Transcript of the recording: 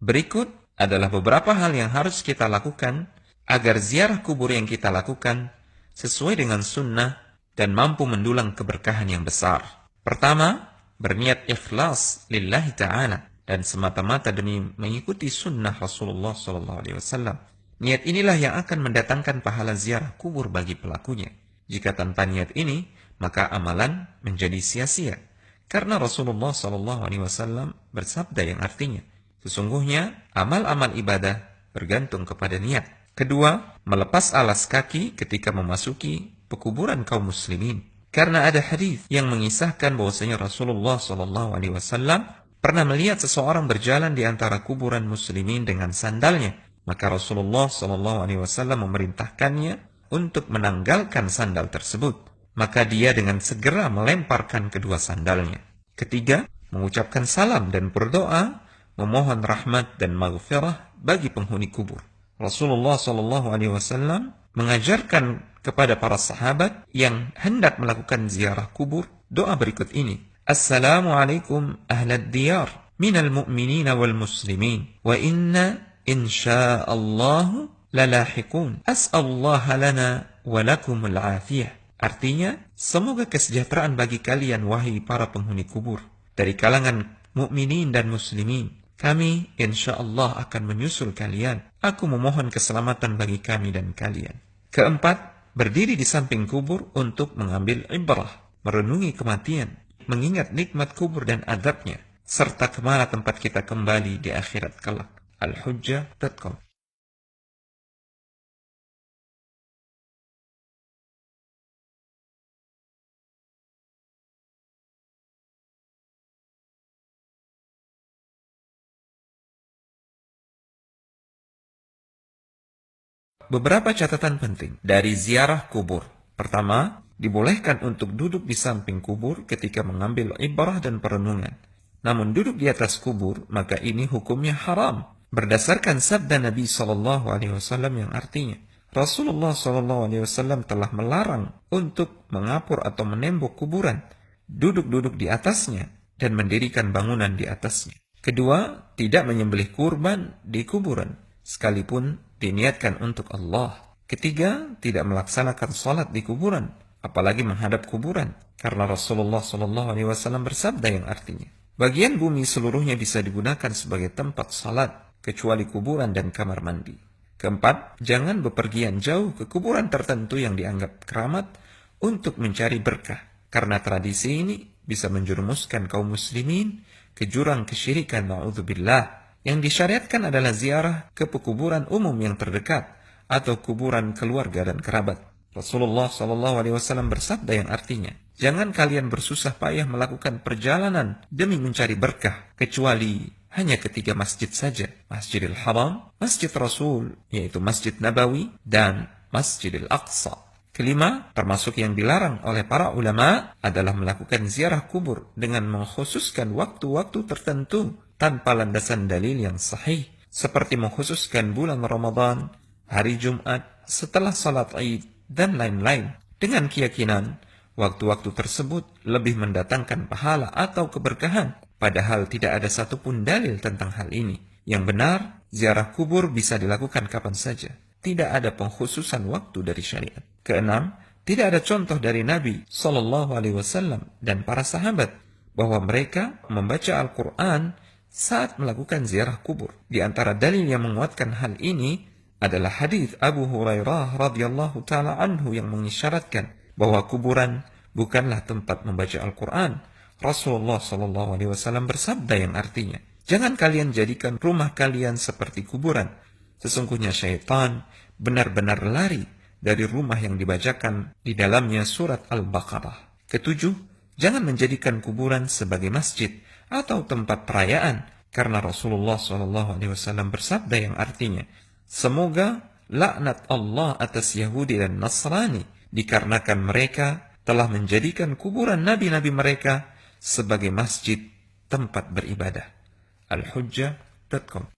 Berikut adalah beberapa hal yang harus kita lakukan agar ziarah kubur yang kita lakukan sesuai dengan sunnah dan mampu mendulang keberkahan yang besar. Pertama, berniat ikhlas lillahi ta'ala dan semata-mata demi mengikuti sunnah Rasulullah SAW. Niat inilah yang akan mendatangkan pahala ziarah kubur bagi pelakunya. Jika tanpa niat ini, maka amalan menjadi sia-sia. Karena Rasulullah SAW bersabda yang artinya, sesungguhnya amal-amal ibadah bergantung kepada niat. Kedua, melepas alas kaki ketika memasuki pekuburan kaum muslimin. Karena ada hadis yang mengisahkan bahwasanya Rasulullah SAW pernah melihat seseorang berjalan di antara kuburan muslimin dengan sandalnya. Maka Rasulullah SAW memerintahkannya untuk menanggalkan sandal tersebut. Maka dia dengan segera melemparkan kedua sandalnya. Ketiga, mengucapkan salam dan berdoa, memohon rahmat dan maghfirah bagi penghuni kubur. Rasulullah SAW mengajarkan kepada para sahabat yang hendak melakukan ziarah kubur doa berikut ini. Assalamualaikum ahlad diyar minal mu'minina wal muslimin wa inna insyaallahu lalahiqun as'allaha lana wa lakumul afiyah. Artinya, semoga kesejahteraan bagi kalian wahai para penghuni kubur dari kalangan mukminin dan muslimin. Kami insyaallah akan menyusul kalian. Aku memohon keselamatan bagi kami dan kalian. Keempat, berdiri di samping kubur untuk mengambil ibrah, merenungi kematian, mengingat nikmat kubur dan adabnya, serta kemana tempat kita kembali di akhirat kelak. Al-Hujjah.com. Beberapa catatan penting dari ziarah kubur. Pertama, dibolehkan untuk duduk di samping kubur ketika mengambil ibrah dan perenungan. Namun duduk di atas kubur, maka ini hukumnya haram. Berdasarkan sabda Nabi SAW yang artinya, Rasulullah SAW telah melarang untuk mengapur atau menembok kuburan, duduk-duduk di atasnya, dan mendirikan bangunan di atasnya. Kedua, tidak menyembelih kurban di kuburan, sekalipun diniatkan untuk Allah. Ketiga, tidak melaksanakan salat di kuburan, apalagi menghadap kuburan, karena Rasulullah SAW bersabda yang artinya, bagian bumi seluruhnya bisa digunakan sebagai tempat salat, kecuali kuburan dan kamar mandi. Keempat, jangan bepergian jauh ke kuburan tertentu yang dianggap keramat untuk mencari berkah, karena tradisi ini bisa menjerumuskan kaum muslimin ke jurang kesyirikan, na'udzubillah. Yang disyariatkan adalah ziarah ke pekuburan umum yang terdekat atau kuburan keluarga dan kerabat. Rasulullah SAW bersabda yang artinya, jangan kalian bersusah payah melakukan perjalanan demi mencari berkah, kecuali hanya ketiga masjid saja, Masjidil Haram, Masjid Rasul, yaitu Masjid Nabawi, dan Masjidil Aqsa. Kelima, termasuk yang dilarang oleh para ulama adalah melakukan ziarah kubur dengan mengkhususkan waktu-waktu tertentu tanpa landasan dalil yang sahih, seperti mengkhususkan bulan Ramadan, hari Jumat, setelah salat Id, dan lain-lain, dengan keyakinan waktu-waktu tersebut lebih mendatangkan pahala atau keberkahan, padahal tidak ada satupun dalil tentang hal ini. Yang benar, ziarah kubur bisa dilakukan kapan saja. Tidak ada pengkhususan waktu dari syariat. Keenam, tidak ada contoh dari Nabi SAW dan para sahabat bahwa mereka membaca Al-Quran saat melakukan ziarah kubur. Di antara dalil yang menguatkan hal ini adalah hadis Abu Hurairah radhiyallahu taala anhu yang mengisyaratkan bahwa kuburan bukanlah tempat membaca Al-Quran. Rasulullah SAW bersabda yang artinya, jangan kalian jadikan rumah kalian seperti kuburan. Sesungguhnya syaitan benar-benar lari dari rumah yang dibacakan di dalamnya surat Al-Baqarah. Ketujuh, jangan menjadikan kuburan sebagai masjid atau tempat perayaan, karena Rasulullah SAW bersabda yang artinya, semoga laknat Allah atas Yahudi dan Nasrani, dikarenakan mereka telah menjadikan kuburan nabi-nabi mereka sebagai masjid tempat beribadah. Al-Hujjah.com.